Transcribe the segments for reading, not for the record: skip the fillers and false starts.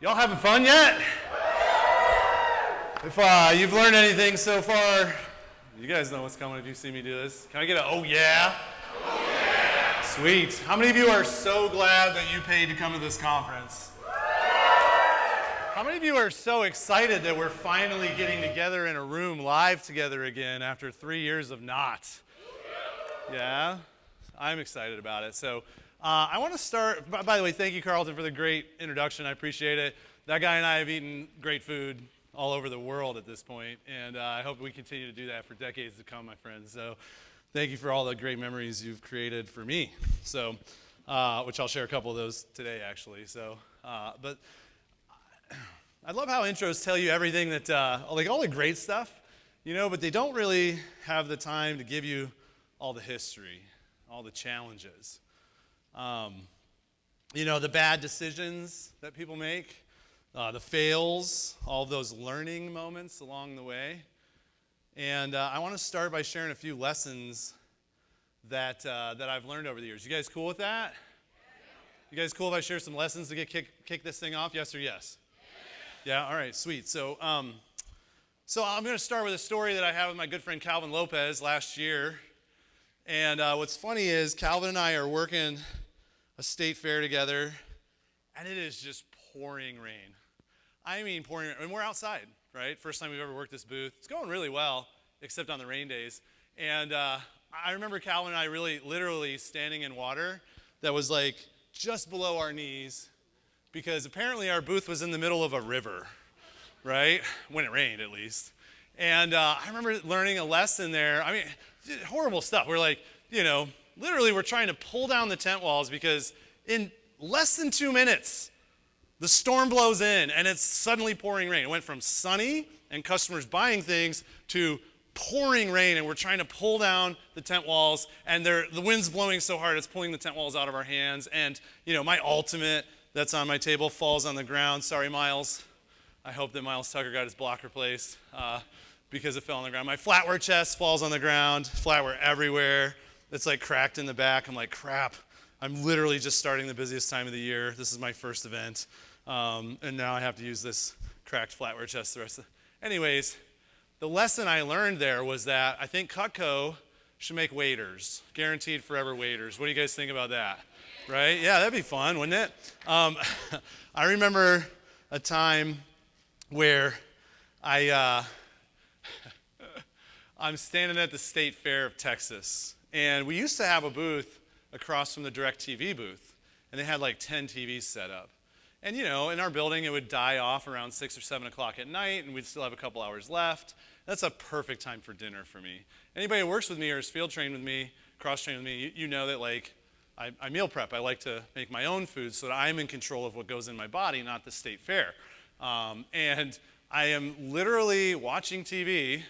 Y'all having fun yet? If you've learned anything so far, you guys know what's coming if you see me do this. Can I get a oh yeah? Oh yeah! Sweet. How many of you are so glad that you paid to come to this conference? How many of you are so excited that we're finally getting together in a room live together again after 3 years of not? Yeah? I'm excited about it. So I want to start, by the way, thank you, Carlton, for the great introduction. I appreciate it. That guy and I have eaten great food all over the world at this point, and I hope we continue to do that for decades to come, my friends. So thank you for all the great memories you've created for me, so which I'll share a couple of those today, actually. So, but I love how intros tell you everything that, like all the great stuff, you know, but they don't really have the time to give you all the history, all the challenges. You know, the bad decisions that people make, the fails, all those learning moments along the way. And I want to start by sharing a few lessons that I've learned over the years. You guys cool with that? You guys cool if I share some lessons to kick this thing off? Yes or yes? Yeah, all right, sweet. So I'm going to start with a story that I had with my good friend Calvin Lopez last year. And what's funny is Calvin and I are working a state fair together, and it is just pouring rain. I mean pouring rain. And we're outside, right? First time we've ever worked this booth. It's going really well, except on the rain days. And I remember Calvin and I literally standing in water that was like just below our knees, because apparently our booth was in the middle of a river, right? When it rained, at least. And I remember learning a lesson there. I mean, horrible stuff. We're like, you know, literally we're trying to pull down the tent walls because in less than 2 minutes, the storm blows in and it's suddenly pouring rain. It went from sunny and customers buying things to pouring rain, and we're trying to pull down the tent walls, and the wind's blowing so hard it's pulling the tent walls out of our hands. And, you know, my ultimate that's on my table falls on the ground. Sorry, Miles. I hope that Miles Tucker got his block replaced because it fell on the ground. My flatware chest falls on the ground, flatware everywhere. It's like cracked in the back. I'm like, crap. I'm literally just starting the busiest time of the year. This is my first event. And now I have to use this cracked flatware chest the rest of the... Anyways, the lesson I learned there was that I think Cutco should make waiters, guaranteed forever waiters. What do you guys think about that? Right? Yeah, that'd be fun, wouldn't it? I remember a time where I'm standing at the State Fair of Texas, and we used to have a booth across from the DirecTV booth, and they had like 10 TVs set up. And, you know, in our building, it would die off around 6 or 7 o'clock at night, and we'd still have a couple hours left. That's a perfect time for dinner for me. Anybody who works with me or is field trained with me, cross-trained with me, you know that, like, I meal prep. I like to make my own food so that I'm in control of what goes in my body, not the state fair. And I am literally watching TV,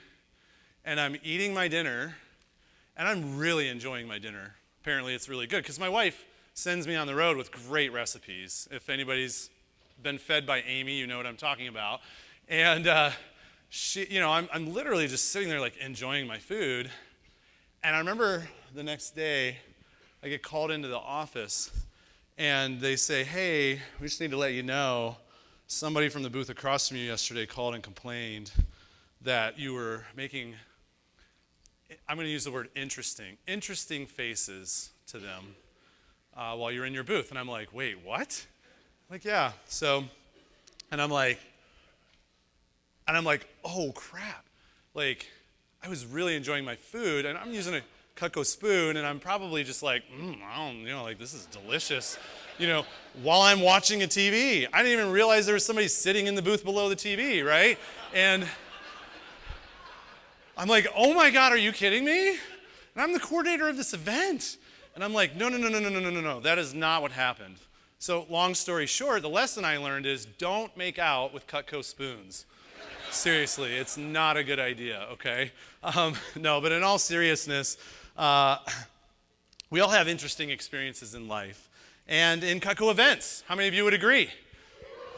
and I'm eating my dinner, and I'm really enjoying my dinner. Apparently it's really good, because my wife sends me on the road with great recipes. If anybody's been fed by Amy, you know what I'm talking about. And she, you know, I'm literally just sitting there like enjoying my food. And I remember the next day, I get called into the office, and they say, hey, we just need to let you know, somebody from the booth across from you yesterday called and complained that you were making, I'm going to use the word interesting faces to them while you're in your booth. And I'm like, wait, what? I'm like, yeah. So, and I'm like, oh, crap. Like, I was really enjoying my food, and I'm using a Cutco spoon, and I'm probably just like, I don't, you know, like, this is delicious, you know, while I'm watching a TV. I didn't even realize there was somebody sitting in the booth below the TV, right? And I'm like, oh my God, are you kidding me? And I'm the coordinator of this event. And I'm like, no, that is not what happened. So long story short, the lesson I learned is don't make out with Cutco spoons. Seriously, it's not a good idea, okay? No, but in all seriousness, we all have interesting experiences in life. And in Cutco events, how many of you would agree?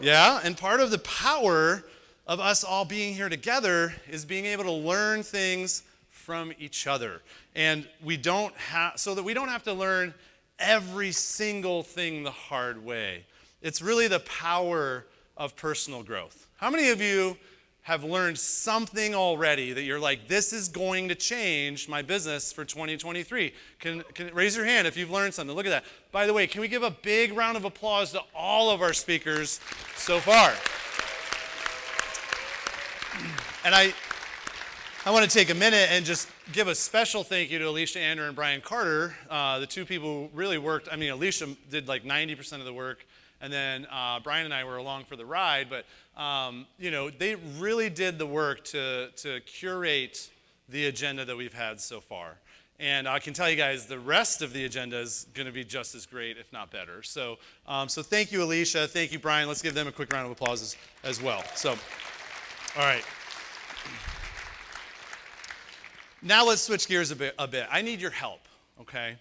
Yeah, and part of the power of us all being here together is being able to learn things from each other. And we don't have, so that we don't have to learn every single thing the hard way. It's really the power of personal growth? How many of you have learned something already that you're like, this is going to change my business for 2023? Can raise your hand if you've learned something. Look at that. By the way, can we give a big round of applause to all of our speakers so far? And I want to take a minute and just give a special thank you to Alicia Ander and Brian Carter, the two people who really worked. I mean, Alicia did like 90% of the work, and then Brian and I were along for the ride, but they really did the work to curate the agenda that we've had so far. And I can tell you guys, the rest of the agenda is going to be just as great, if not better. So thank you, Alicia. Thank you, Brian. Let's give them a quick round of applause as well. So, all right. Now let's switch gears a bit. I need your help, okay?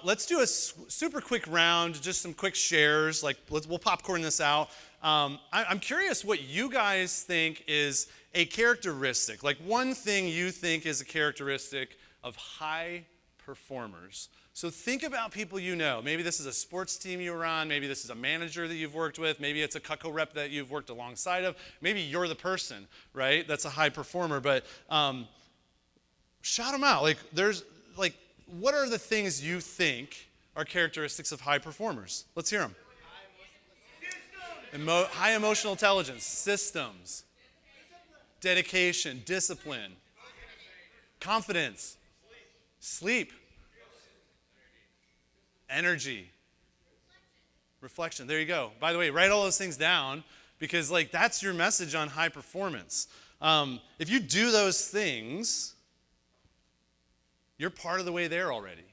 Let's do a super quick round, just some quick shares. We'll popcorn this out. I'm curious what you guys think is a characteristic, like one thing you think is a characteristic of high performers. So think about people you know. Maybe this is a sports team you were on. Maybe this is a manager that you've worked with. Maybe it's a Cutco rep that you've worked alongside of. Maybe you're the person, right? That's a high performer. But shout them out. What are the things you think are characteristics of high performers? Let's hear them. High emotional intelligence, systems, dedication, discipline, confidence, sleep, energy, reflection. There you go. By the way, write all those things down because that's your message on high performance. If you do those things, you're part of the way there already.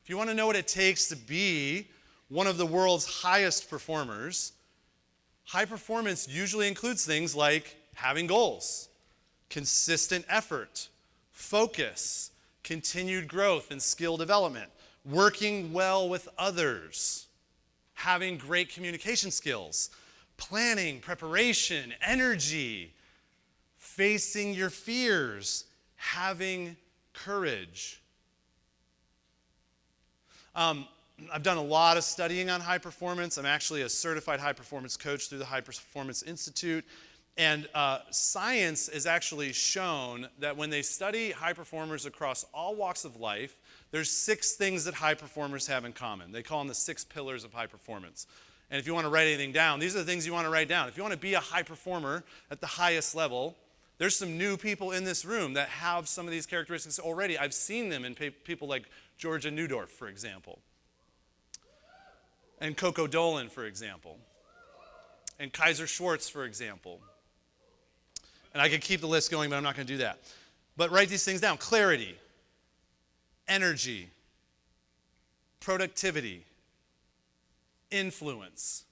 If you want to know what it takes to be one of the world's highest performers, high performance usually includes things like having goals, consistent effort, focus, continued growth and skill development, working well with others, having great communication skills, planning, preparation, energy, facing your fears, having courage. I've done a lot of studying on high performance. I'm actually a certified high performance coach through the High Performance Institute. And science has actually shown that when they study high performers across all walks of life, there's 6 things that high performers have in common. They call them the 6 pillars of high performance. And if you want to write anything down, these are the things you want to write down. If you want to be a high performer at the highest level, there's some new people in this room that have some of these characteristics already. I've seen them in people like Georgia Newdorf, for example, and Coco Dolan, for example, and Kaiser Schwartz, for example. And I could keep the list going, but I'm not going to do that. But write these things down. Clarity, energy, productivity, influence,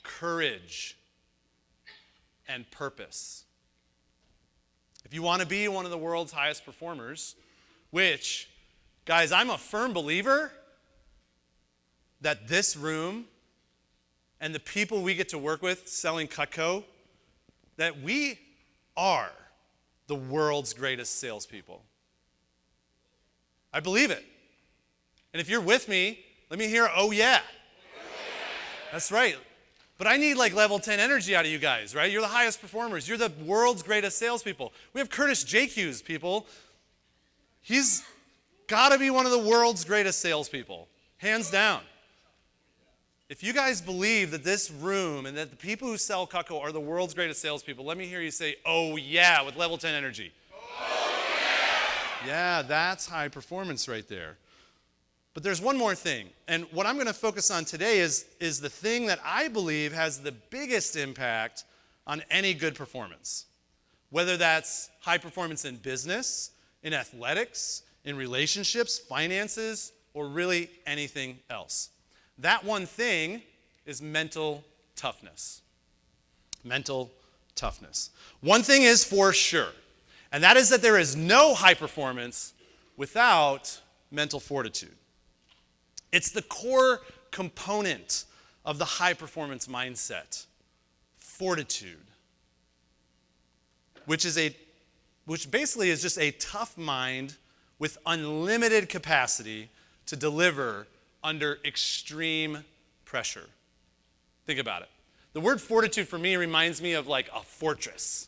courage, and purpose. If you want to be one of the world's highest performers, which, guys, I'm a firm believer that this room and the people we get to work with selling Cutco, that we are the world's greatest salespeople. I believe it. And if you're with me, let me hear, oh yeah. That's right. But I need level 10 energy out of you guys, right? You're the highest performers. You're the world's greatest salespeople. We have Curtis JQs, people. He's got to be one of the world's greatest salespeople, hands down. If you guys believe that this room and that the people who sell Cutco are the world's greatest salespeople, let me hear you say, oh yeah, with level 10 energy. Oh yeah! Yeah, that's high performance right there. But there's one more thing, and what I'm going to focus on today is the thing that I believe has the biggest impact on any good performance. Whether that's high performance in business, in athletics, in relationships, finances, or really anything else. That one thing is mental toughness. Mental toughness. One thing is for sure, and that is that there is no high performance without mental fortitude. It's the core component of the high performance mindset, fortitude, which basically is just a tough mind with unlimited capacity to deliver under extreme pressure. Think about it. The word fortitude for me reminds me of like a fortress.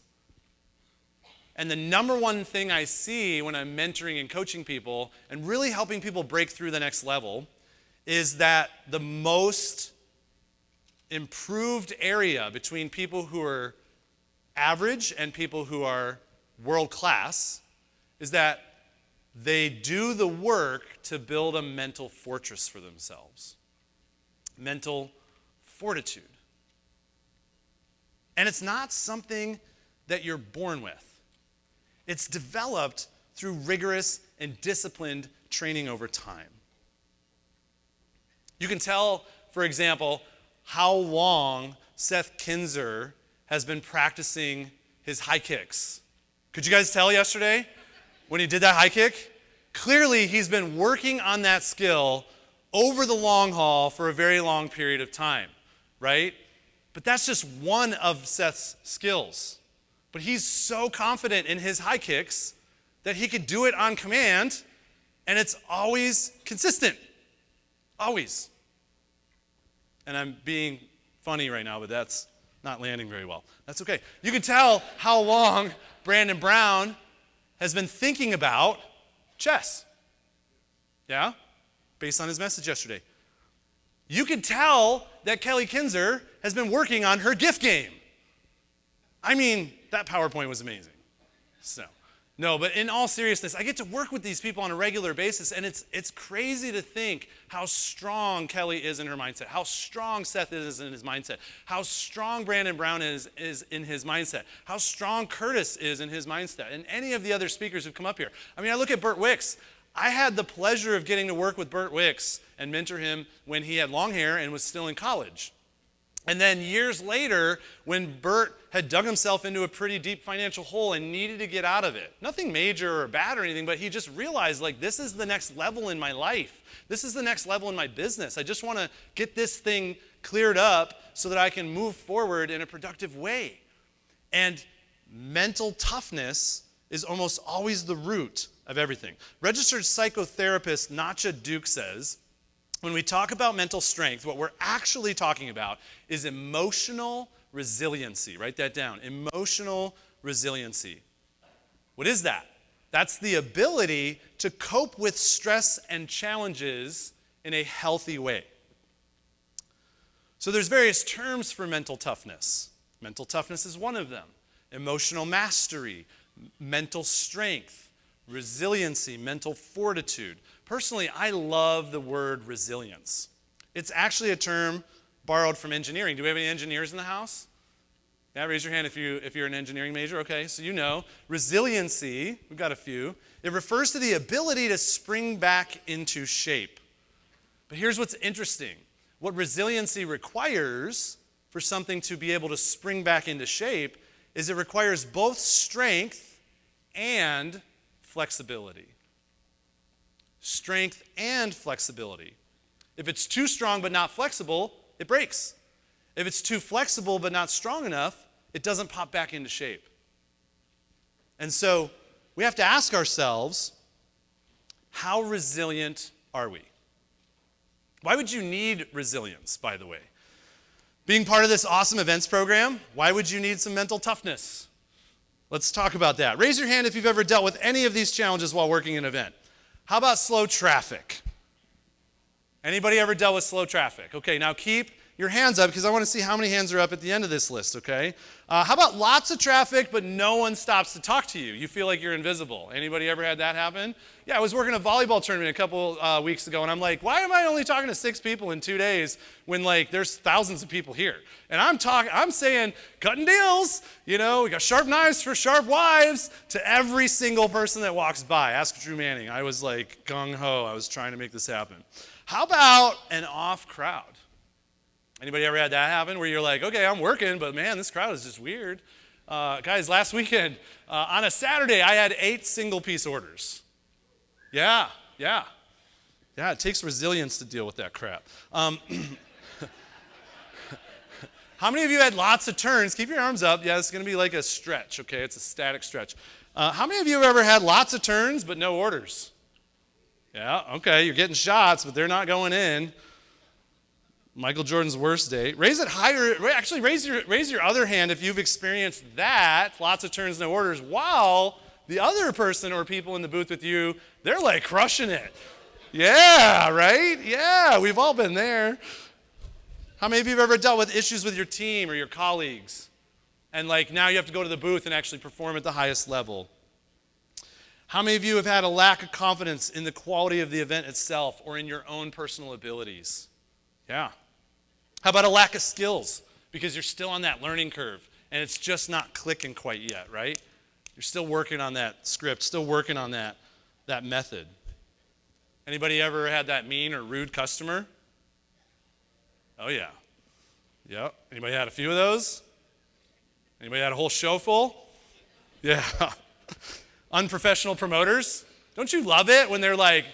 And the number one thing I see when I'm mentoring and coaching people and really helping people break through the next level is that the most improved area between people who are average and people who are world class is that they do the work to build a mental fortress for themselves. Mental fortitude. And it's not something that you're born with. It's developed through rigorous and disciplined training over time. You can tell, for example, how long Seth Kinzer has been practicing his high kicks. Could you guys tell yesterday when he did that high kick? Clearly, he's been working on that skill over the long haul for a very long period of time, right? But that's just one of Seth's skills. But he's so confident in his high kicks that he could do it on command, and it's always consistent. Always. And I'm being funny right now, but that's not landing very well. That's okay. You can tell how long Brandon Brown has been thinking about chess. Yeah? Based on his message yesterday. You can tell that Kelly Kinzer has been working on her gift game. I mean, that PowerPoint was amazing. No, but in all seriousness, I get to work with these people on a regular basis, and it's crazy to think how strong Kelly is in her mindset, how strong Seth is in his mindset, how strong Brandon Brown is in his mindset, how strong Curtis is in his mindset, and any of the other speakers who've come up here. I mean, I look at Burt Wicks. I had the pleasure of getting to work with Burt Wicks and mentor him when he had long hair and was still in college. And then years later, when Burt had dug himself into a pretty deep financial hole and needed to get out of it, nothing major or bad or anything, but he just realized, like, this is the next level in my life. This is the next level in my business. I just want to get this thing cleared up so that I can move forward in a productive way. And mental toughness is almost always the root of everything. Registered psychotherapist Natcha Duke says, when we talk about mental strength, what we're actually talking about is emotional resiliency. Write that down. Emotional resiliency. What is that? That's the ability to cope with stress and challenges in a healthy way. So there's various terms for mental toughness. Mental toughness is one of them. Emotional mastery, mental strength, resiliency, mental fortitude. Personally, I love the word resilience. It's actually a term borrowed from engineering. Do we have any engineers in the house? Yeah, raise your hand if you're an engineering major. Okay, so you know. Resiliency, we've got a few. It refers to the ability to spring back into shape. But here's what's interesting. What resiliency requires for something to be able to spring back into shape is it requires both strength and flexibility. Strength and flexibility. If it's too strong but not flexible, it breaks. If it's too flexible but not strong enough, it doesn't pop back into shape. And so we have to ask ourselves, how resilient are we? Why would you need resilience, by the way? Being part of this awesome events program, why would you need some mental toughness? Let's talk about that. Raise your hand if you've ever dealt with any of these challenges while working an event. How about slow traffic? Anybody ever dealt with slow traffic? Okay, now keep your hands up because I want to see how many hands are up at the end of this list, okay? How about lots of traffic but no one stops to talk to you? You feel like you're invisible. Anybody ever had that happen? Yeah, I was working a volleyball tournament a couple weeks ago, and I'm like, why am I only talking to 6 people in 2 days when, like, there's thousands of people here? And I'm saying, cutting deals, you know, we got sharp knives for sharp wives to every single person that walks by. Ask Drew Manning. I was like gung-ho. I was trying to make this happen. How about an off crowd? Anybody ever had that happen where you're like, okay, I'm working, but man, this crowd is just weird. Guys, last weekend, on a Saturday, I had 8 single-piece orders. Yeah, it takes resilience to deal with that crap. How many of you had lots of turns? Keep your arms up. Yeah, it's going to be like a stretch, okay? It's a static stretch. How many of you have ever had lots of turns but no orders? Yeah, okay, you're getting shots, but they're not going in. Michael Jordan's worst day. Raise it higher. Actually, raise your other hand if you've experienced that, lots of turns, no orders, while the other person or people in the booth with you, they're like crushing it. Yeah, right? Yeah, we've all been there. How many of you have ever dealt with issues with your team or your colleagues? And like now you have to go to the booth and actually perform at the highest level. How many of you have had a lack of confidence in the quality of the event itself or in your own personal abilities? Yeah. How about a lack of skills because you're still on that learning curve and it's just not clicking quite yet, right? You're still working on that script, still working on that method. Anybody ever had that mean or rude customer? Oh yeah. Yep. Anybody had a few of those? Anybody had a whole show full? Yeah. Unprofessional promoters. Don't you love it when they're like,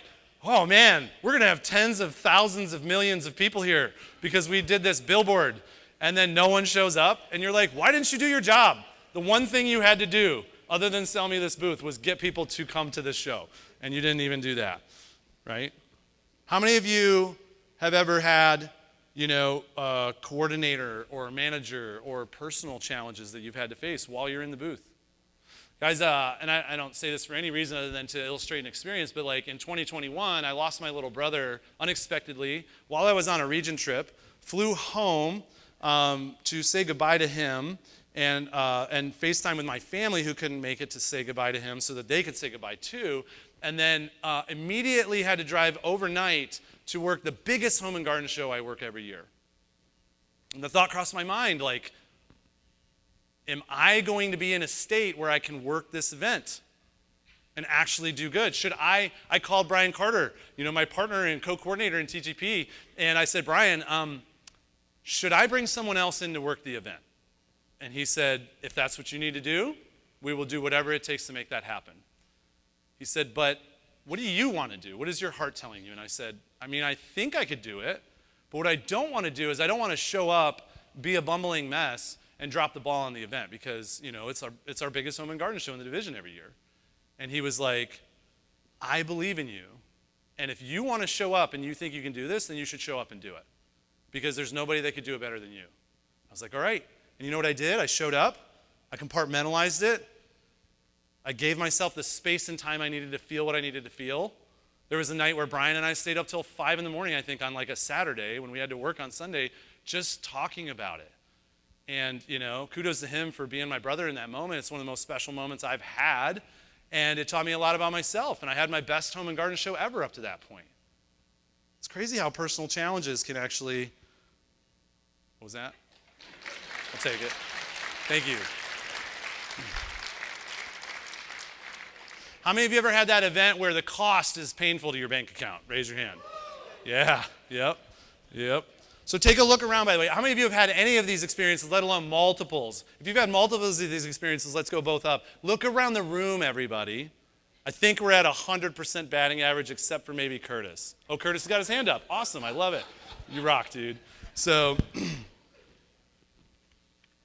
oh man, we're going to have tens of thousands of millions of people here because we did this billboard, and then no one shows up, and you're like, why didn't you do your job? The one thing you had to do other than sell me this booth was get people to come to this show, and you didn't even do that, right? How many of you have ever had, a coordinator or a manager or personal challenges that you've had to face while you're in the booth? Guys, and I don't say this for any reason other than to illustrate an experience, but like in 2021, I lost my little brother unexpectedly while I was on a region trip, flew home to say goodbye to him and FaceTime with my family who couldn't make it to say goodbye to him so that they could say goodbye too, and then immediately had to drive overnight to work the biggest home and garden show I work every year. And the thought crossed my mind, like, am I going to be in a state where I can work this event and actually do good? I called Brian Carter, my partner and co-coordinator in TGP, and I said, Brian, should I bring someone else in to work the event? And he said, if that's what you need to do, we will do whatever it takes to make that happen. He said, but what do you want to do? What is your heart telling you? And I said, I think I could do it, but what I don't want to do is I don't want to show up, be a bumbling mess, and drop the ball on the event because, it's our biggest home and garden show in the division every year. And he was like, I believe in you. And if you want to show up and you think you can do this, then you should show up and do it because there's nobody that could do it better than you. I was like, all right. And you know what I did? I showed up. I compartmentalized it. I gave myself the space and time I needed to feel what I needed to feel. There was a night where Brian and I stayed up till 5 in the morning, I think, on like a Saturday when we had to work on Sunday, just talking about it. And, kudos to him for being my brother in that moment. It's one of the most special moments I've had. And it taught me a lot about myself. And I had my best home and garden show ever up to that point. It's crazy how personal challenges can actually, what was that? I'll take it. Thank you. How many of you ever had that event where the cost is painful to your bank account? Raise your hand. Yeah, yep. So take a look around, by the way. How many of you have had any of these experiences, let alone multiples? If you've had multiples of these experiences, let's go both up. Look around the room, everybody. I think we're at 100% batting average except for maybe Curtis. Oh, Curtis has got his hand up. Awesome, I love it. You rock, dude. So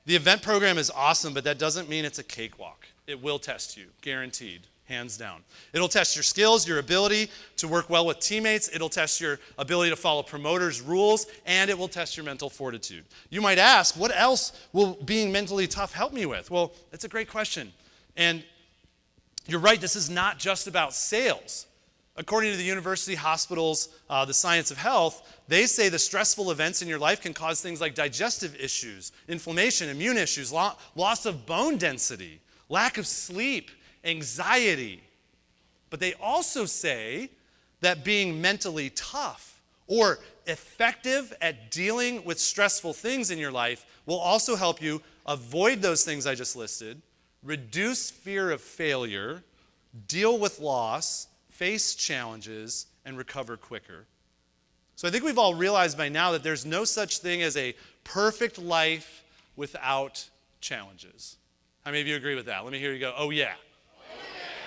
the event program is awesome, but that doesn't mean it's a cakewalk. It will test you, guaranteed. Hands down. It'll test your skills, your ability to work well with teammates. It'll test your ability to follow promoters' rules, and it will test your mental fortitude. You might ask, what else will being mentally tough help me with? Well, that's a great question. And you're right, this is not just about sales. According to the university hospitals, the science of health, they say the stressful events in your life can cause things like digestive issues, inflammation, immune issues, loss of bone density, lack of sleep, anxiety. But they also say that being mentally tough or effective at dealing with stressful things in your life will also help you avoid those things I just listed, reduce fear of failure, deal with loss, face challenges, and recover quicker. So I think we've all realized by now that there's no such thing as a perfect life without challenges. How many of you agree with that? Let me hear you go, oh yeah.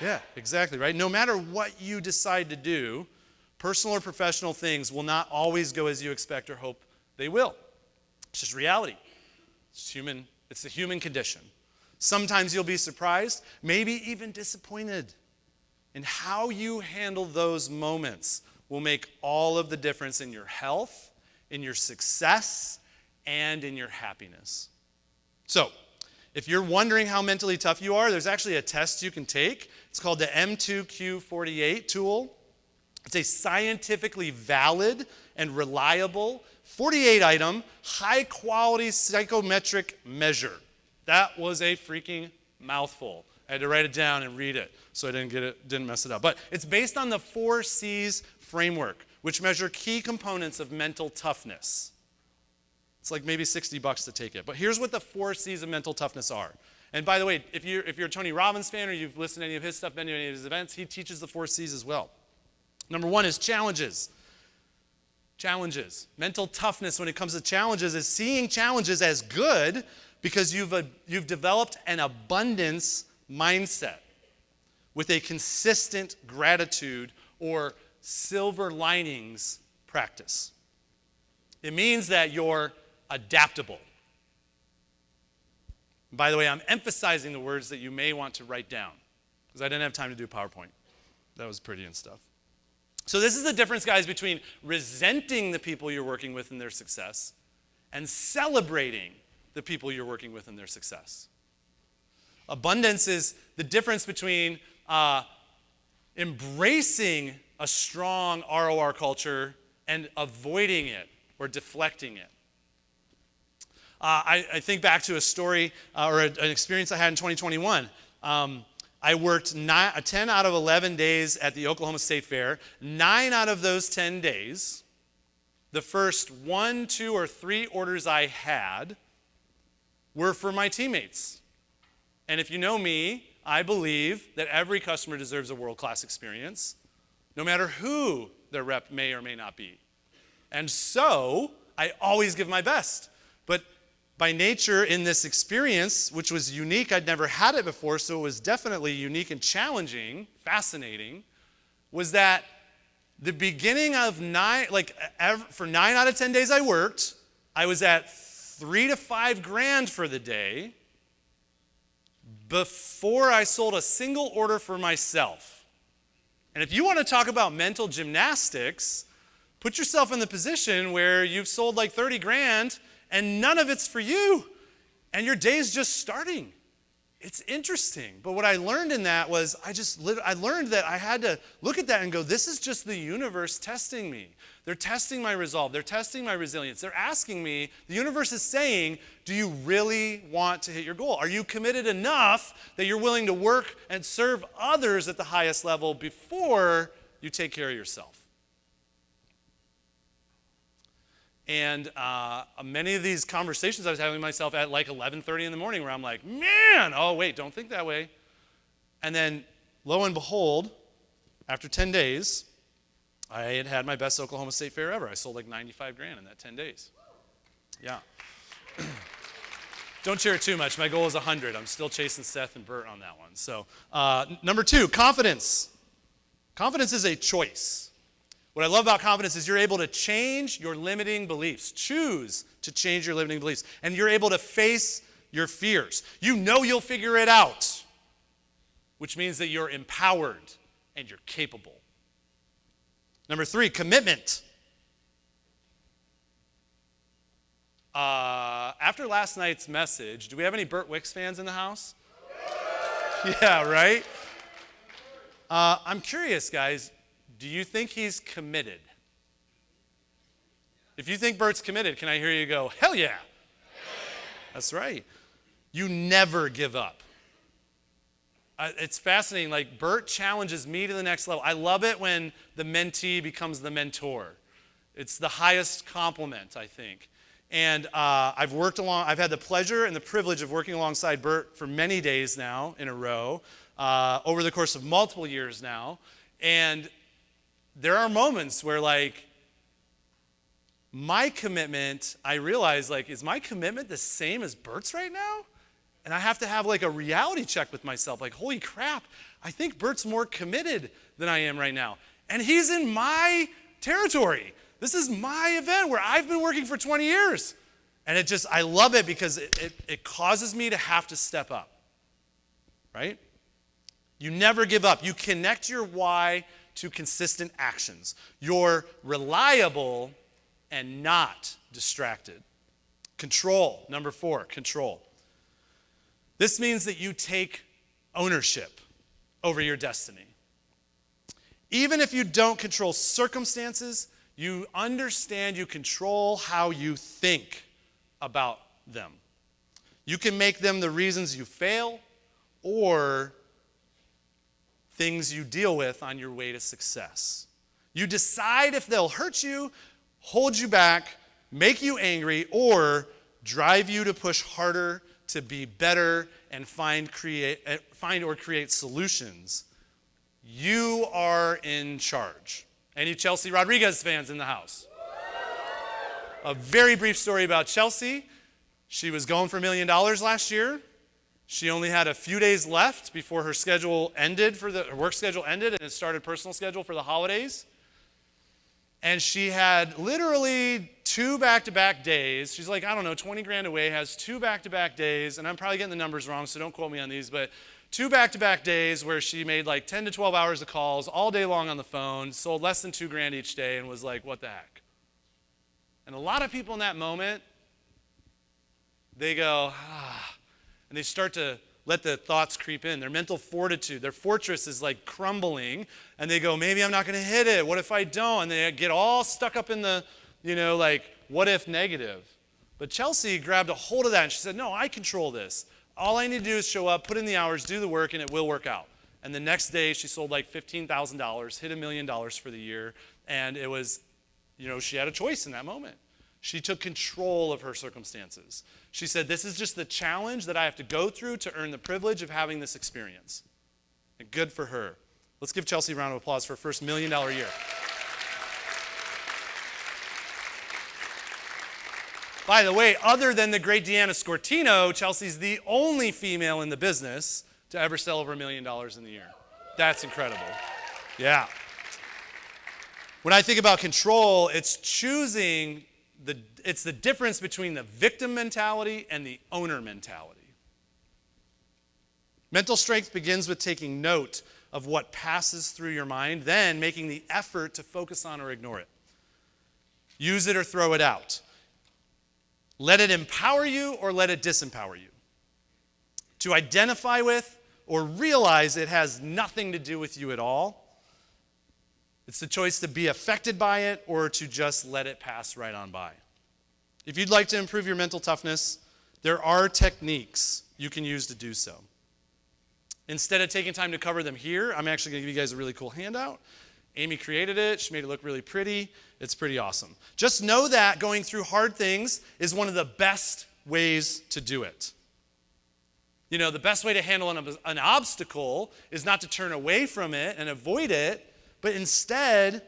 Yeah, exactly, right? No matter what you decide to do, personal or professional things will not always go as you expect or hope they will. It's just reality. It's the human condition. Sometimes you'll be surprised, maybe even disappointed. And how you handle those moments will make all of the difference in your health, in your success, and in your happiness. So, if you're wondering how mentally tough you are, there's actually a test you can take. It's called the M2Q48 tool. It's a scientifically valid and reliable 48-item, high-quality psychometric measure. That was a freaking mouthful. I had to write it down and read it so I didn't mess it up. But it's based on the 4 C's framework, which measure key components of mental toughness. It's like maybe $60 to take it. But here's what the 4 C's of mental toughness are. And by the way, if you're a Tony Robbins fan or you've listened to any of his stuff, been to any of his events, he teaches the 4 C's as well. Number 1 is challenges. Challenges. Mental toughness when it comes to challenges is seeing challenges as good because you've developed an abundance mindset with a consistent gratitude or silver linings practice. It means that you're adaptable. By the way, I'm emphasizing the words that you may want to write down because I didn't have time to do PowerPoint. That was pretty and stuff. So this is the difference, guys, between resenting the people you're working with in their success and celebrating the people you're working with in their success. Abundance is the difference between embracing a strong ROR culture and avoiding it or deflecting it. I think back to a story or an experience I had in 2021. I worked 10 out of 11 days at the Oklahoma State Fair. 9 out of those 10 days, the first 1, 2, or 3 orders I had were for my teammates. And if you know me, I believe that every customer deserves a world-class experience, no matter who their rep may or may not be. And so, I always give my best. But by nature, in this experience, which was unique, I'd never had it before, so it was definitely unique and challenging, fascinating, was that the beginning of for 9 out of 10 days I worked, I was at $3,000 to $5,000 for the day before I sold a single order for myself. And if you want to talk about mental gymnastics, put yourself in the position where you've sold like $30,000 and none of it's for you, and your day's just starting. It's interesting. But what I learned in that was I learned that I had to look at that and go, this is just the universe testing me. They're testing my resolve. They're testing my resilience. They're asking me, the universe is saying, do you really want to hit your goal? Are you committed enough that you're willing to work and serve others at the highest level before you take care of yourself? And many of these conversations I was having with myself at like 11:30 in the morning where I'm like, man, oh wait, don't think that way. And then lo and behold, after 10 days, I had my best Oklahoma State Fair ever. I sold like $95,000 in that 10 days. Yeah. Don't cheer it too much. My goal is 100. I'm still chasing Seth and Bert on that one. So number 2, confidence. Confidence is a choice. What I love about confidence is you're able to change your limiting beliefs. Choose to change your limiting beliefs. And you're able to face your fears. You know you'll figure it out, which means that you're empowered and you're capable. Number 3, commitment. After last night's message, do we have any Burt Wicks fans in the house? Yeah, right? I'm curious, guys. Do you think he's committed? If you think Bert's committed, can I hear you go, hell yeah? That's right. You never give up. It's fascinating. Like, Bert challenges me to the next level. I love it when the mentee becomes the mentor. It's the highest compliment, I think. And I've had the pleasure and the privilege of working alongside Bert for many days now in a row, over the course of multiple years now. And there are moments where, like, my commitment, I realize, like, is my commitment the same as Bert's right now? And I have to have, like, a reality check with myself. Like, holy crap, I think Bert's more committed than I am right now. And he's in my territory. This is my event where I've been working for 20 years. And I love it because it causes me to have to step up, right? You never give up. You connect your why to consistent actions. You're reliable and not distracted. Control, number 4, control. This means that you take ownership over your destiny. Even if you don't control circumstances, you understand you control how you think about them. You can make them the reasons you fail or things you deal with on your way to success. You decide if they'll hurt you, hold you back, make you angry, or drive you to push harder, to be better, and find or create solutions. You are in charge. Any Chelsea Rodriguez fans in the house? A very brief story about Chelsea. She was going for $1 million last year. She only had a few days left before her schedule ended, her work schedule ended, and it started personal schedule for the holidays. And she had literally 2 back-to-back days. She's like, I don't know, 20 grand away, has 2 back-to-back days, and I'm probably getting the numbers wrong, so don't quote me on these, but 2 back-to-back days where she made like 10 to 12 hours of calls all day long on the phone, sold less than 2 grand each day, and was like, what the heck? And a lot of people in that moment, they go, and they start to let the thoughts creep in. Their mental fortitude, their fortress is like crumbling, and they go, maybe I'm not going to hit it. What if I don't? And they get all stuck up in the, like, what if negative. But Chelsea grabbed a hold of that, and she said, no, I control this. All I need to do is show up, put in the hours, do the work, and it will work out. And the next day, she sold like $15,000, hit $1 million for the year, and it was, she had a choice in that moment. She took control of her circumstances. She said, this is just the challenge that I have to go through to earn the privilege of having this experience. And good for her. Let's give Chelsea a round of applause for her first $1 million year. By the way, other than the great Deanna Scortino, Chelsea's the only female in the business to ever sell over $1 million in the year. That's incredible. Yeah. When I think about control, it's it's the difference between the victim mentality and the owner mentality. Mental strength begins with taking note of what passes through your mind, then making the effort to focus on or ignore it. Use it or throw it out. Let it empower you or let it disempower you. To identify with or realize it has nothing to do with you at all. It's the choice to be affected by it or to just let it pass right on by. If you'd like to improve your mental toughness, there are techniques you can use to do so. Instead of taking time to cover them here, I'm actually going to give you guys a really cool handout. Amy created it. She made it look really pretty. It's pretty awesome. Just know that going through hard things is one of the best ways to do it. The best way to handle an obstacle is not to turn away from it and avoid it, but instead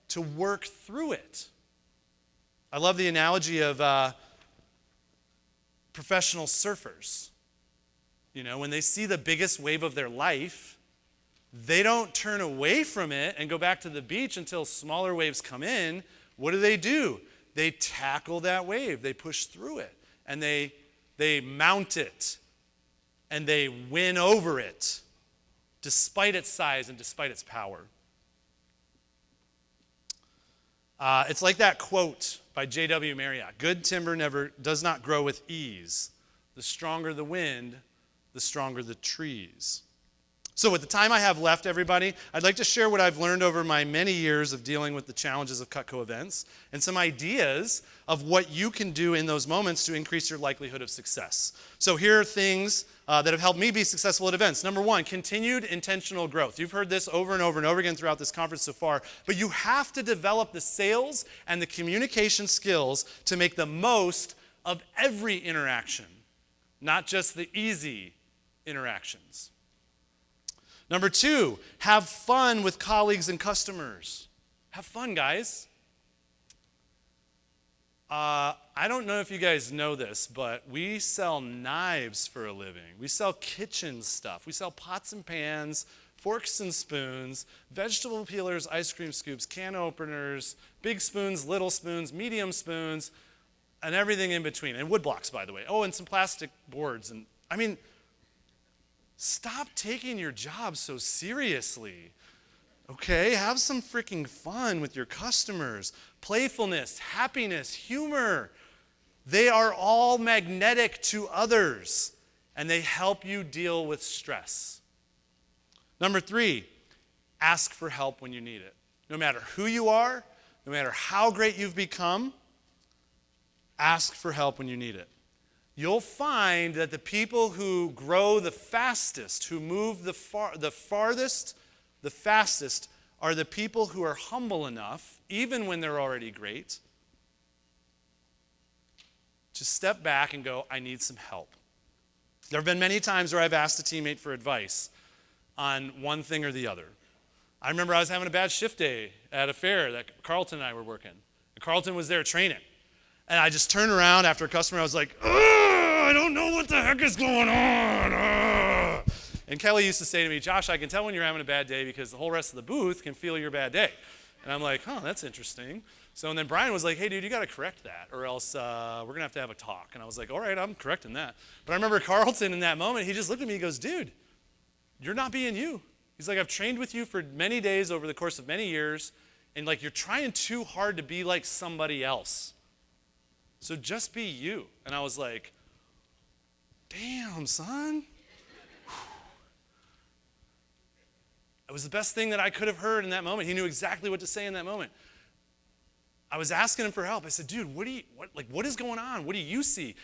to work through it. I love the analogy of professional surfers. When they see the biggest wave of their life, they don't turn away from it and go back to the beach until smaller waves come in. What do? They tackle that wave. They push through it. And they mount it. And they win over it, despite its size and despite its power. It's like that quote by J.W. Marriott. Good timber does not grow with ease. The stronger the wind, the stronger the trees. So with the time I have left, everybody, I'd like to share what I've learned over my many years of dealing with the challenges of Cutco events and some ideas of what you can do in those moments to increase your likelihood of success. So here are things that have helped me be successful at events. Number 1, continued intentional growth. You've heard this over and over and over again throughout this conference so far, but you have to develop the sales and the communication skills to make the most of every interaction, not just the easy interactions. Number 2, have fun with colleagues and customers. Have fun, guys. I don't know if you guys know this, but we sell knives for a living. We sell kitchen stuff. We sell pots and pans, forks and spoons, vegetable peelers, ice cream scoops, can openers, big spoons, little spoons, medium spoons, and everything in between. And wood blocks, by the way. Oh, and some plastic boards. Stop taking your job so seriously. Okay, have some freaking fun with your customers. Playfulness, happiness, humor. They are all magnetic to others, and they help you deal with stress. Number 3, ask for help when you need it. No matter who you are, no matter how great you've become, ask for help when you need it. You'll find that the people who grow the fastest, who move the farthest, the fastest, are the people who are humble enough, even when they're already great, to step back and go, I need some help. There have been many times where I've asked a teammate for advice on one thing or the other. I remember I was having a bad shift day at a fair that Carlton and I were working. And Carlton was there training. And I just turned around after a customer. I was like, I don't know what the heck is going on. And Kelly used to say to me, Josh, I can tell when you're having a bad day because the whole rest of the booth can feel your bad day. And I'm like, that's interesting. So and then Brian was like, hey, dude, you got to correct that or else we're going to have a talk. And I was like, all right, I'm correcting that. But I remember Carlton in that moment, he just looked at me and goes, dude, you're not being you. He's like, I've trained with you for many days over the course of many years, and like you're trying too hard to be like somebody else. So just be you. And I was like, damn, son. It was the best thing that I could have heard in that moment. He knew exactly what to say in that moment. I was asking him for help. I said, dude, what is going on? What do you see?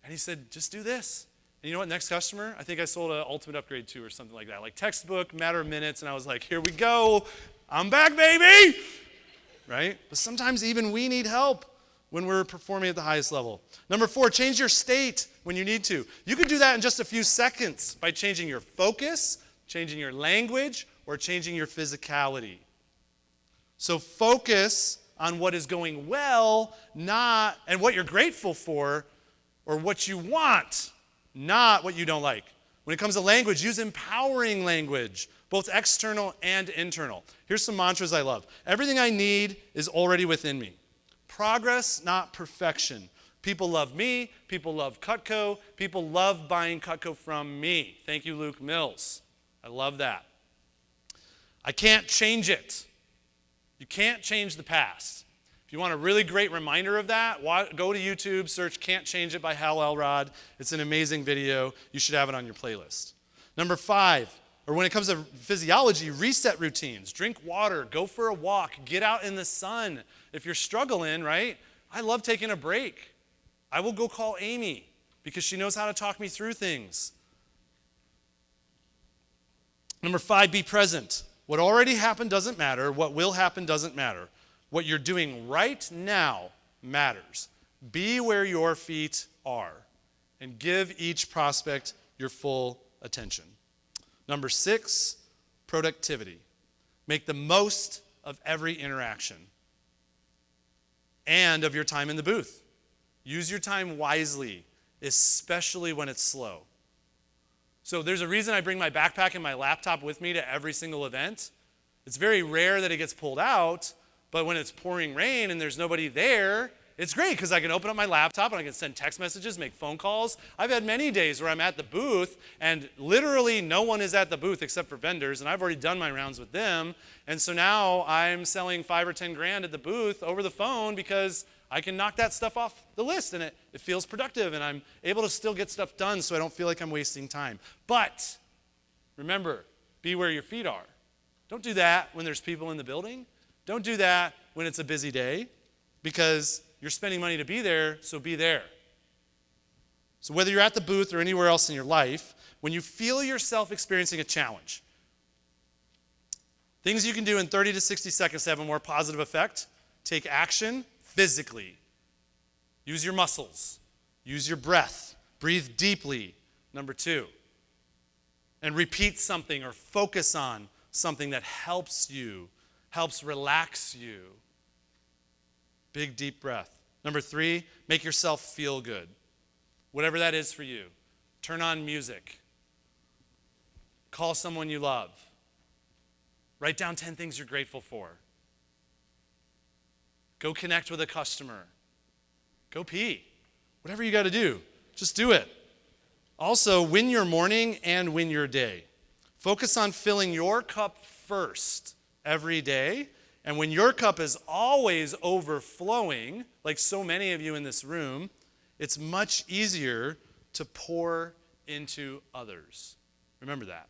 And he said, just do this. And you know what, next customer, I think I sold an Ultimate Upgrade 2 or something like that. Like textbook, matter of minutes, and I was like, here we go. I'm back, baby. Right? But sometimes even we need help when we're performing at the highest level. Number 4, change your state when you need to. You can do that in just a few seconds by changing your focus, changing your language, or changing your physicality. So focus on what is going well, and what you're grateful for, or what you want, not what you don't like. When it comes to language, use empowering language, both external and internal. Here's some mantras I love. Everything I need is already within me. Progress, not perfection. People love me. People love Cutco. People love buying Cutco from me. Thank you, Luke Mills. I love that. I can't change it. You can't change the past. If you want a really great reminder of that, go to YouTube, search Can't Change It by Hal Elrod. It's an amazing video. You should have it on your playlist. Number 5, or when it comes to physiology, reset routines. Drink water, go for a walk, get out in the sun. If you're struggling, right? I love taking a break. I will go call Amy because she knows how to talk me through things. Number 5, be present. What already happened doesn't matter. What will happen doesn't matter. What you're doing right now matters. Be where your feet are and give each prospect your full attention. Number 6, productivity. Make the most of every interaction and of your time in the booth. Use your time wisely, especially when it's slow. So there's a reason I bring my backpack and my laptop with me to every single event. It's very rare that it gets pulled out, but when it's pouring rain and there's nobody there, it's great because I can open up my laptop and I can send text messages, make phone calls. I've had many days where I'm at the booth and literally no one is at the booth except for vendors, and I've already done my rounds with them. And so now I'm selling $5 or $10 at the booth over the phone because I can knock that stuff off the list and it feels productive and I'm able to still get stuff done so I don't feel like I'm wasting time. But remember, be where your feet are. Don't do that when there's people in the building. Don't do that when it's a busy day because you're spending money to be there, so be there. So whether you're at the booth or anywhere else in your life, when you feel yourself experiencing a challenge, things you can do in 30 to 60 seconds to have a more positive effect, take action physically. Use your muscles. Use your breath. Breathe deeply. Number 2. And repeat something or focus on something that helps you, helps relax you. Big, deep breath. Number 3, make yourself feel good. Whatever that is for you. Turn on music. Call someone you love. Write down 10 things you're grateful for. Go connect with a customer. Go pee. Whatever you got to do, just do it. Also, win your morning and win your day. Focus on filling your cup first every day. And when your cup is always overflowing, like so many of you in this room, it's much easier to pour into others. Remember that.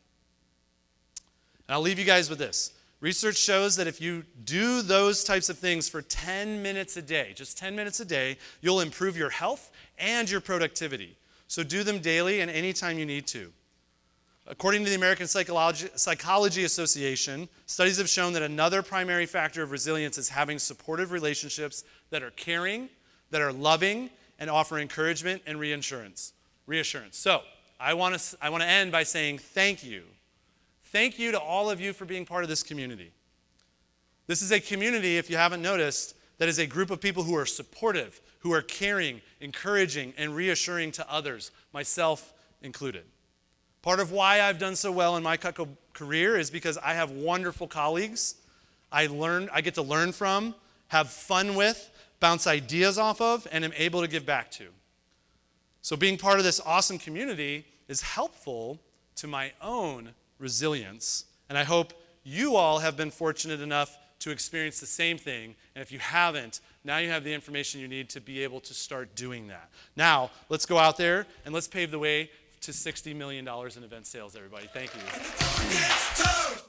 And I'll leave you guys with this. Research shows that if you do those types of things for 10 minutes a day, just 10 minutes a day, you'll improve your health and your productivity. So do them daily and anytime you need to. According to the American Psychology Association, studies have shown that another primary factor of resilience is having supportive relationships that are caring, that are loving, and offer encouragement and reassurance. So I want to end by saying thank you. Thank you to all of you for being part of this community. This is a community, if you haven't noticed, that is a group of people who are supportive, who are caring, encouraging, and reassuring to others, myself included. Part of why I've done so well in my Cutco career is because I have wonderful colleagues I get to learn from, have fun with, bounce ideas off of, and am able to give back to. So being part of this awesome community is helpful to my own resilience, and I hope you all have been fortunate enough to experience the same thing, and if you haven't, now you have the information you need to be able to start doing that. Now, let's go out there and let's pave the way to $60 million in event sales, everybody. Thank you.